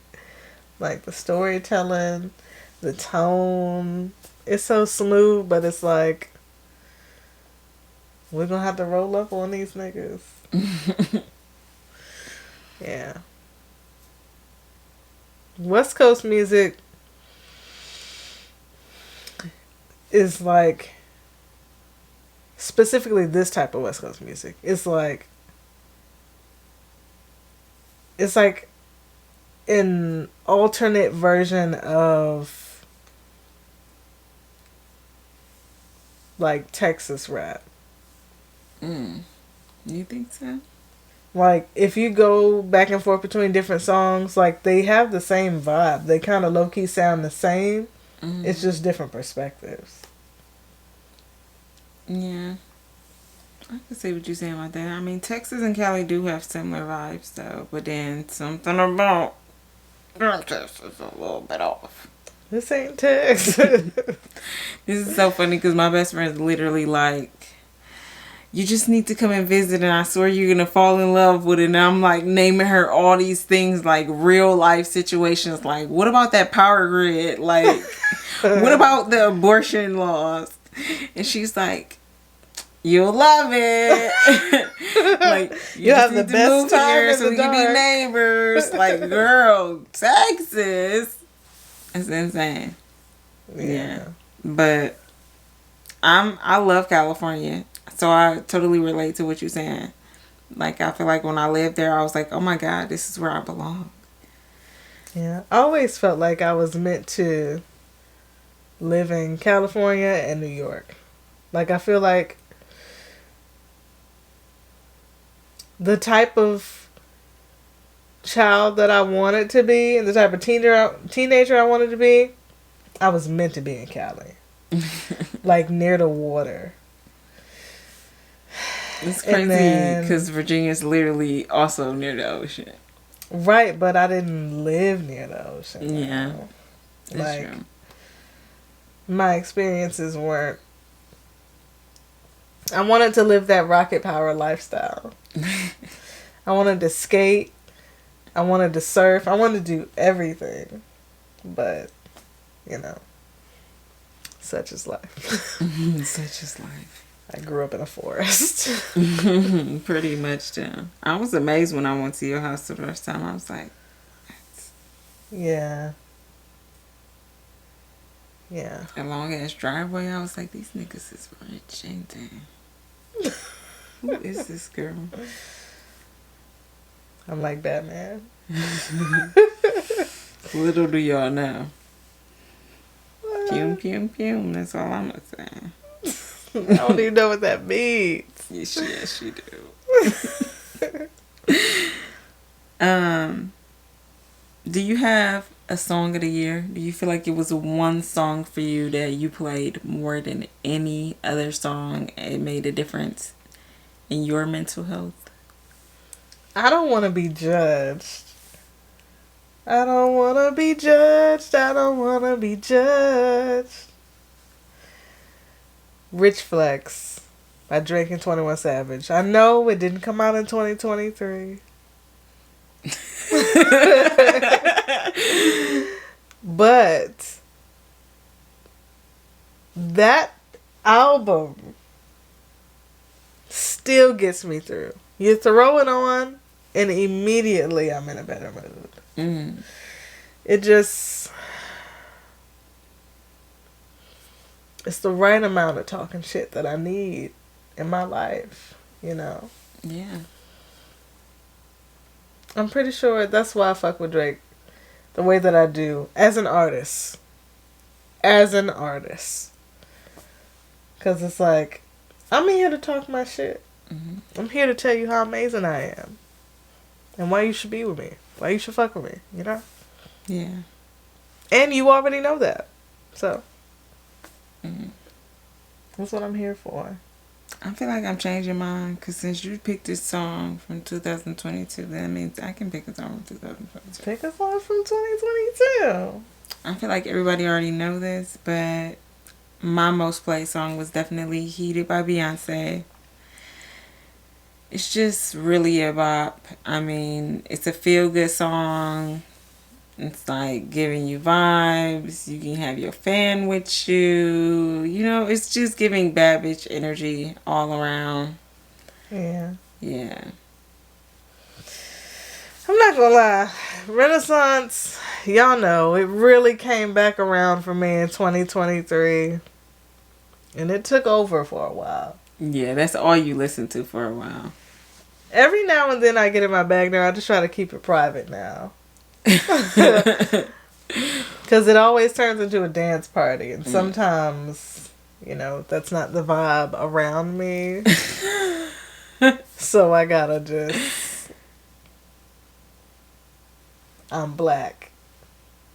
Like the storytelling, the tone. It's so smooth, but it's like we're gonna have to roll up on these niggas. Yeah. West Coast music is like, specifically this type of West Coast music, it's like an alternate version of like Texas rap. You think so? Like if you go back and forth between different songs, like they have the same vibe. They kind of low key sound the same. It's just different perspectives. Yeah. I can see what you're saying about that. I mean, Texas and Cali do have similar vibes, though. But then something about Texas is a little bit off. This ain't Texas. This is so funny because my best friend's literally like, you just need to come and visit and I swear you're going to fall in love with it. And I'm like naming her all these things like real life situations. Like, what about that power grid? Like, what about the abortion laws? And she's like, you'll love it. Like, you just have need the to best move time here in so the we can be dark. neighbors. Like, girl, Texas. It's insane. Yeah. But I love California. So I totally relate to what you're saying. Like, I feel like when I lived there, I was like, oh my God, this is where I belong. Yeah. I always felt like I was meant to live in California and New York. Like, I feel like the type of child that I wanted to be and the type of teenager I wanted to be, I was meant to be in Cali. Like, near the water. It's crazy because Virginia's literally also near the ocean. Right, but I didn't live near the ocean. Yeah. That's true. My experiences weren't. I wanted to live that rocket power lifestyle. I wanted to skate. I wanted to surf. I wanted to do everything. But, you know, such is life. Such is life. I grew up in a forest. Pretty much, too. I was amazed when I went to your house the first time. I was like, yeah. Yeah. a long ass driveway. I was like, these niggas is rich, ain't they? Who is this girl? I'm like Batman. Little do y'all know. Pum, pum, pum. That's all I'm gonna say. I don't even know what that means. Yes, you do. Do you have a song of the year? Do you feel like it was one song for you that you played more than any other song? It made a difference in your mental health? I don't want to be judged. I don't want to be judged. I don't want to be judged. Rich Flex by Drake and 21 Savage. I know it didn't come out in 2023. But that album still gets me through. You throw it on and immediately I'm in a better mood. it just, it's the right amount of talking shit that I need in my life, you know. Yeah. I'm pretty sure that's why I fuck with Drake the way that I do as an artist. As an artist. Because it's like, I'm here to talk my shit. Mm-hmm. I'm here to tell you how amazing I am. And why you should be with me. Why you should fuck with me, you know? Yeah. And you already know that. So, Mm-hmm. that's what I'm here for. I feel like I'm changing mine because since you picked this song from 2022, that means I can pick a song from 2022. Pick a song from 2022. I feel like everybody already know this, but my most played song was definitely Heated by Beyonce. It's just really a bop. I mean, it's a feel-good song. It's like giving you vibes. You can have your fan with you. You know, it's just giving bad bitch energy all around. Yeah. Yeah. I'm not gonna lie. Renaissance, y'all know, it really came back around for me in 2023. And it took over for a while. Yeah, that's all you listen to for a while. Every now and then I get in my bag now. I just try to keep it private now. Because it always turns into a dance party. And sometimes, you know, that's not the vibe around me. So I gotta just... I'm black.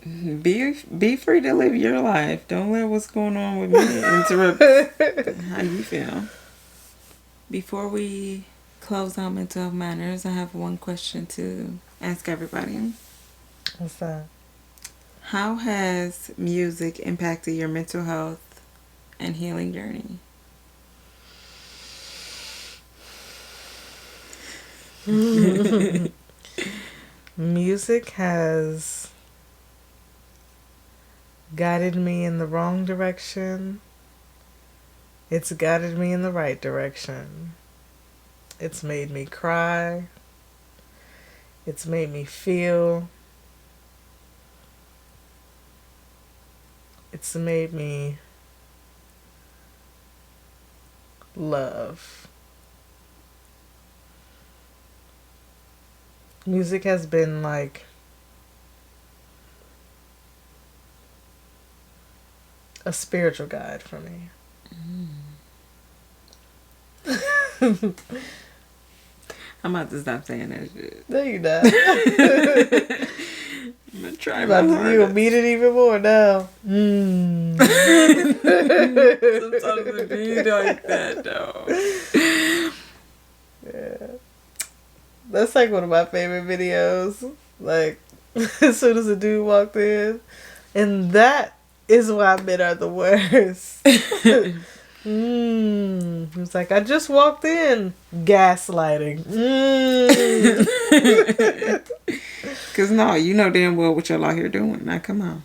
Be free to live your life. Don't let what's going on with me interrupt how you feel. Before we close out mental health matters, I have one question to ask everybody. What's that? How has music impacted your mental health and healing journey? Music has guided me in the wrong direction. It's guided me in the right direction. It's made me cry. It's made me feel. It's made me love. Music has been like a spiritual guide for me. I'm about to stop saying that shit. No, you're not. I'm gonna try my hardest. You gonna beat it even more now. Sometimes it be like that, though. Yeah. That's like one of my favorite videos. Like, as soon as a dude walked in. And that is why men are the worst. He was like, I just walked in. Gaslighting. Because no, you know damn well what y'all out here doing. Now, come on.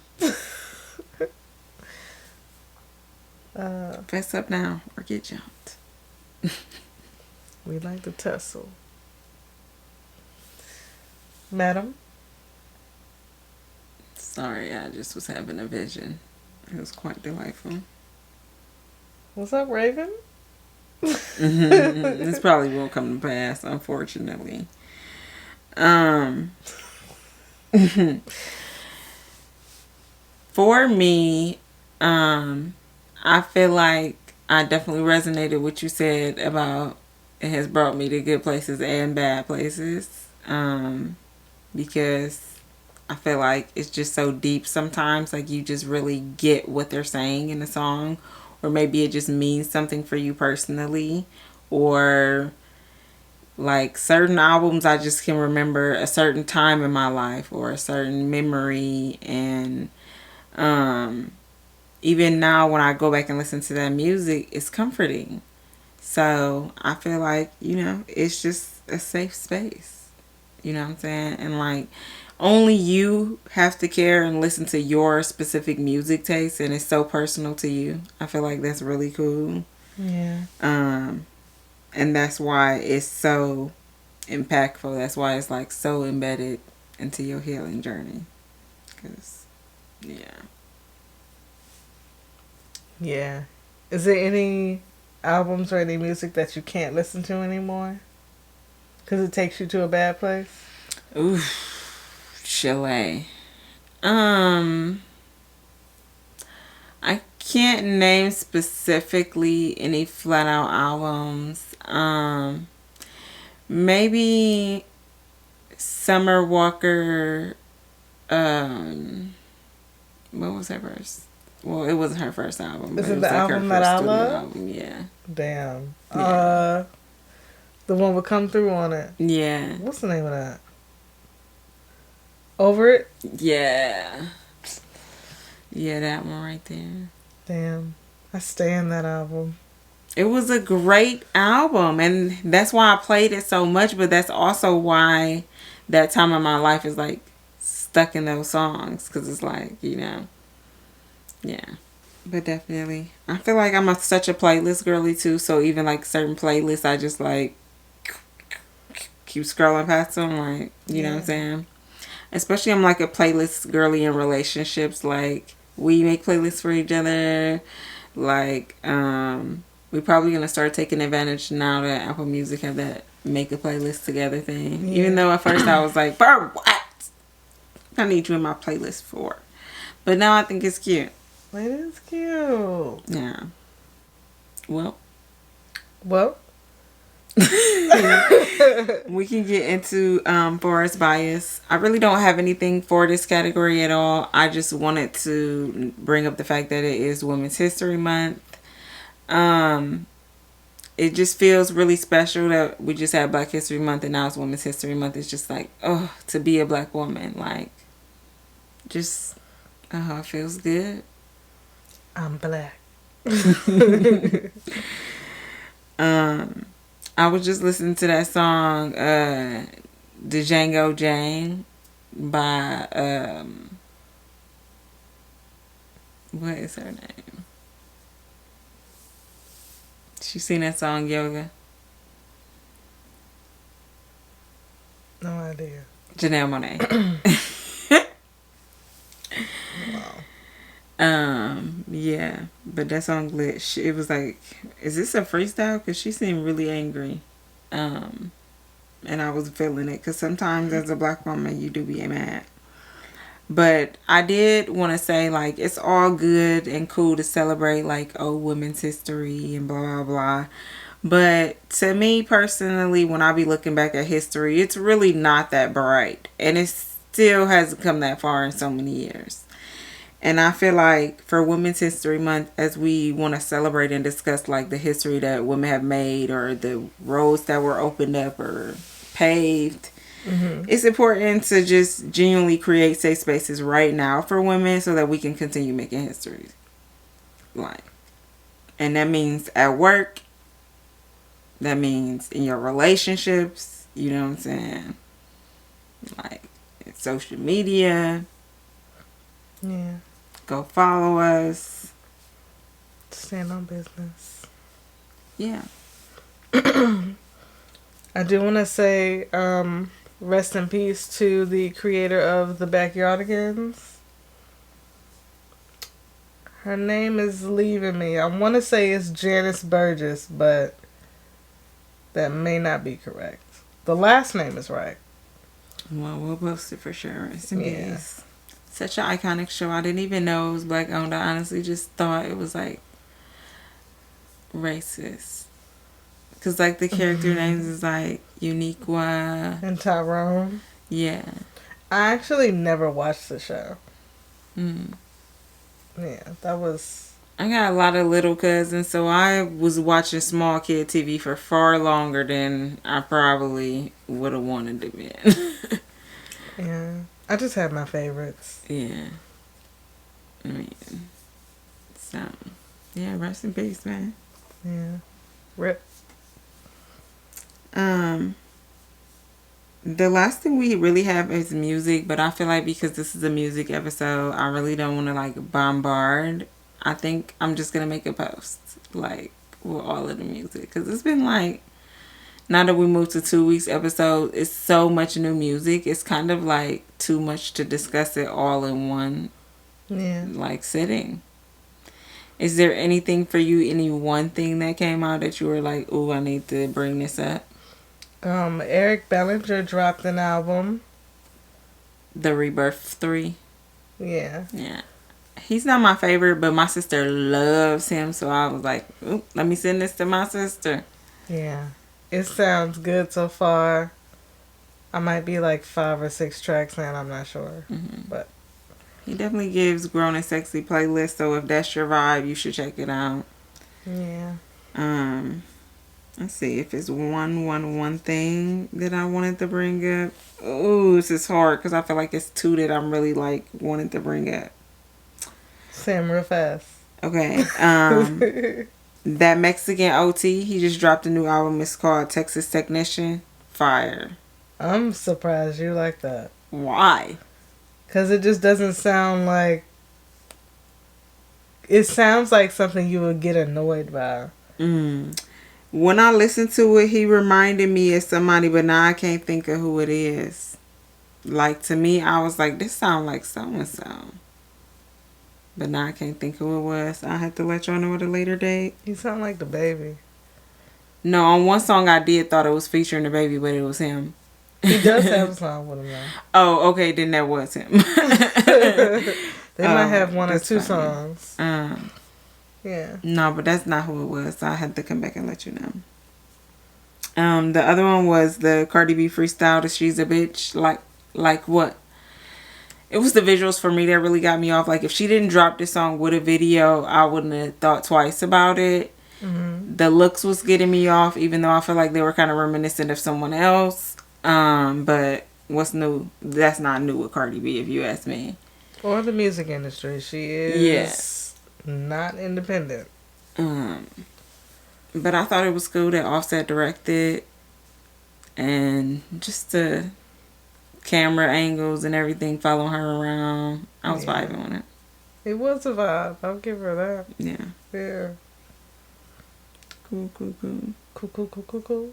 Fess up now or get jumped. We like to tussle. Madam? Sorry, I just was having a vision. It was quite delightful. What's up, Raven? This probably won't come to pass, unfortunately. For me, I feel like I definitely resonated with what you said about it has brought me to good places and bad places. Because I feel like it's just so deep sometimes. Like you just really get what they're saying in the song. Or maybe it just means something for you personally. Or like certain albums, I just can remember a certain time in my life or a certain memory. And even now when I go back and listen to that music, it's comforting. So I feel like, you know, it's just a safe space. You know what I'm saying? And like only you have to care and listen to your specific music taste, and it's so personal to you. I feel like that's really cool. Yeah. And that's why it's so impactful. That's why it's like so embedded into your healing journey. 'Cause, yeah. Yeah. Is there any albums or any music that you can't listen to anymore? Because it takes you to a bad place? Oof. Chile. I can't name specifically any flat out albums. Maybe Summer Walker. What was her first? Well, it wasn't her first album, Is but it it was the like her album that first I studio love? album. Yeah. Damn. Yeah. The one with Come Through on it. Yeah. What's the name of that? Over It? Yeah. Yeah, that one right there. Damn. I stand that album. It was a great album, and that's why I played it so much, but that's also why that time of my life is like stuck in those songs, because it's like, yeah. But definitely, I feel like I'm such a playlist girly too, so even like certain playlists, I just like keep scrolling past them, like, you know what I'm saying? Especially I'm like a playlist girly in relationships, like we make playlists for each other, like we're probably gonna start taking advantage now that Apple Music have that make a playlist together thing. Even though at first I was like, "For what? I need you in my playlist for," but now I think it's cute. It is cute. Yeah. Well. We can get into forest bias. I really don't have anything for this category at all. I just wanted to bring up the fact that it is Women's History Month. It just feels really special that we just had Black History Month and now it's Women's History Month. It's just like, oh, to be a black woman, like, just, it feels good. I'm black. I was just listening to that song, Django Jane by, what is her name? She seen that song, Yoga? No idea. Janelle Monáe. Wow. Yeah, but that song lit. It was like, is this a freestyle? Because she seemed really angry. And I was feeling it. Because sometimes as a black woman, you do be mad. But I did want to say, like, it's all good and cool to celebrate, like, oh, women's history and blah, blah, blah. But to me personally, when I be looking back at history, it's really not that bright. And it still hasn't come that far in so many years. And I feel like for Women's History Month, as we want to celebrate and discuss, like, the history that women have made or the roads that were opened up or paved, it's important to just genuinely create safe spaces right now for women so that we can continue making history. Like, and that means at work, that means in your relationships, you know what I'm saying? Like, in social media. Yeah. Go follow us. Stand on business. Yeah. I do want to say rest in peace to the creator of the Backyardigans. Her name is leaving me. I want to say it's Janice Burgess, but that may not be correct. The last name is right. Well, we'll post it for sure. Rest in peace. Such an iconic show. I didn't even know it was black owned. I honestly just thought it was like racist. Because like the character names is like Uniqua and Tyrone. Yeah. I actually never watched the show. Yeah, that was... I got a lot of little cousins, so I was watching small kid TV for far longer than I probably would have wanted to be. Yeah. I just had my favorites. Yeah. I mean, so, yeah, rest in peace, man. Yeah. Rip. The last thing we really have is music, but I feel like because this is a music episode, I really don't want to like bombard. I think I'm just going to make a post like with all of the music because it's been like Now that we moved to 2 weeks episode, it's so much new music. It's kind of like too much to discuss it all in one like sitting. Is there anything for you, any one thing that came out that you were like, ooh, I need to bring this up? Eric Bellinger dropped an album. The Rebirth 3. Yeah. Yeah. He's not my favorite, but my sister loves him, so I was like, ooh, let me send this to my sister. Yeah. It sounds good so far. I might be like 5 or 6 tracks in, I'm not sure. But he definitely gives grown and sexy playlists, so if that's your vibe, you should check it out. Yeah. Let's see if it's one thing that I wanted to bring up. Ooh, this is hard because I feel like it's two that I'm really like wanted to bring up. Say 'em real fast. Okay. That Mexican OT, he just dropped a new album. It's called Texas Technician. Fire. I'm surprised you like that. Why? Because it just doesn't sound like... It sounds like something you would get annoyed by. When I listened to it, he reminded me of somebody, but now I can't think of who it is. Like, to me, I was like, this sound like so-and-so. But now I can't think who it was. I have to let y'all know at a later date. You sound like the baby. No, on one song I did thought it was featuring the baby, but it was him. He does have a song with him now. Oh, okay, then that was him. They might have one or two songs. Yeah. No, but that's not who it was. So I had to come back and let you know. The other one was the Cardi B freestyle, the She's a Bitch. Like what? It was the visuals for me that really got me off. Like, if she didn't drop this song with a video, I wouldn't have thought twice about it. The looks was getting me off, even though I feel like they were kind of reminiscent of someone else. But what's new? That's not new with Cardi B, if you ask me. Or the music industry. She is not independent. But I thought it was cool that Offset directed. And just the camera angles and everything following her around. I was vibing on it. It was a vibe. I'll give her that. Yeah. Yeah. Cool. Cool.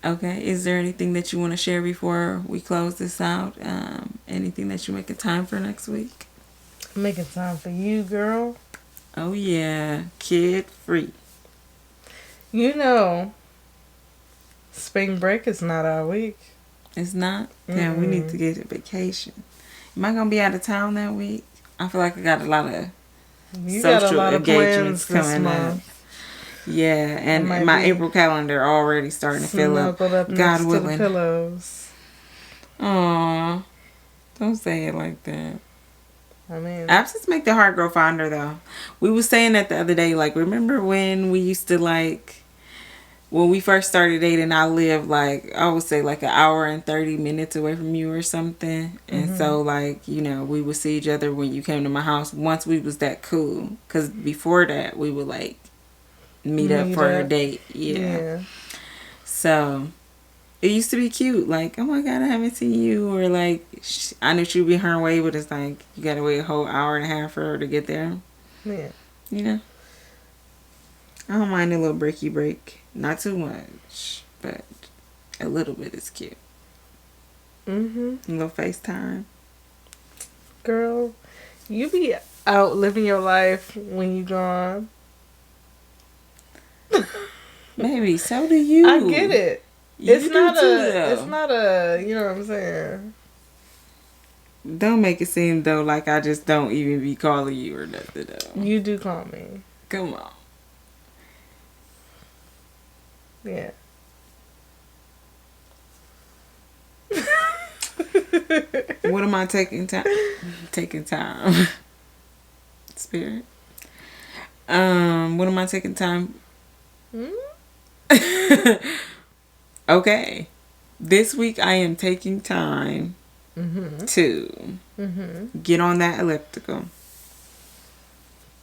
Okay, is there anything that you want to share before we close this out? Anything that you making time for next week? Making time for you, girl. Oh yeah, kid free. You know, spring break is not our week. It's not? Yeah, we need to get a vacation. Am I going to be out of town that week? I feel like I got a lot of social engagements coming up. Yeah, and my April calendar already starting to fill up. God willing. Pillows. Aww. Don't say it like that. I mean, absence make the heart grow fonder, though. We was saying that the other day. Like, remember when we used to, like, when we first started dating, I lived, like, I would say, like, an hour and 30 minutes away from you or something. And so, like, you know, we would see each other when you came to my house once we was that cool. Because before that, we would, like, meet up for a date. Yeah. So it used to be cute. Like, oh my God, I haven't seen you. Or like, I knew she'd be her way, but it's like, you gotta wait a whole hour and a half for her to get there. Yeah. You know? I don't mind a little breaky break. Not too much, but a little bit is cute. A little FaceTime. Girl, you be out living your life when you gone. Maybe so do you. I get it. It's not a. You know what I'm saying. Don't make it seem though like I just don't even be calling you or nothing though. You do call me. Come on. Yeah. What am I taking time? Taking time. Spirit. What am I taking time? Okay. This week I am taking time to get on that elliptical.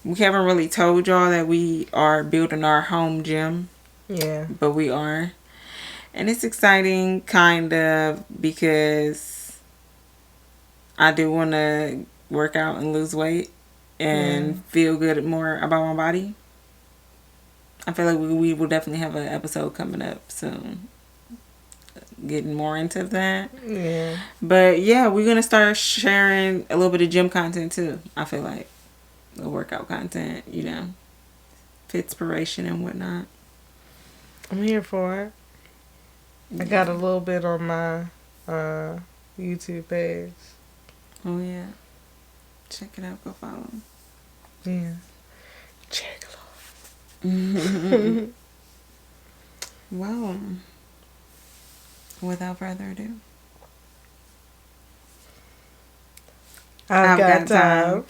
We haven't really told y'all that we are building our home gym. Yeah. But we are. And it's exciting, kind of, because I do want to work out and lose weight and feel good more about my body. I feel like we will definitely have an episode coming up soon, getting more into that. Yeah. But yeah, we're gonna start sharing a little bit of gym content too. I feel like the workout content, inspiration and whatnot. I'm here for it. I got a little bit on my YouTube page. Oh yeah, check it out. Go follow. Yeah, check it out. Well, without further ado, I've got time.